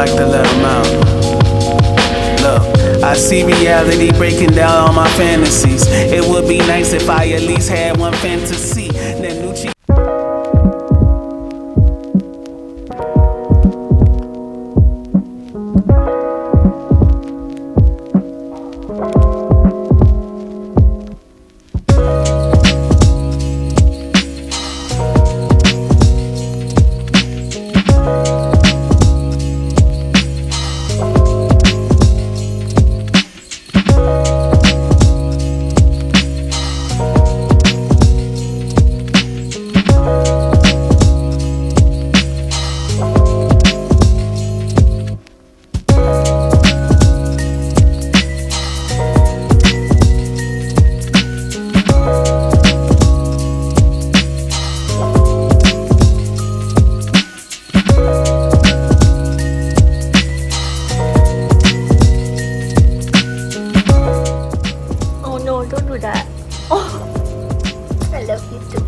like to let them out. Look, I see reality breaking down all my fantasies. It would be nice if I at least had one fantasy. Nanucci. Don't do that. Oh, I love you too.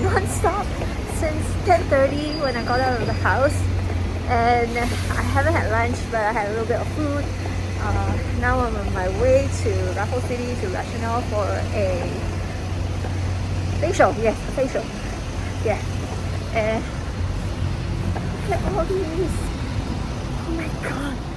Non-stop since 10:30 when I got out of the house, and I haven't had lunch, but I had a little bit of food. Now I'm on my way to Raffles City to Rationale for a facial. Yes, a facial. Yeah, and look at all these. Oh my god.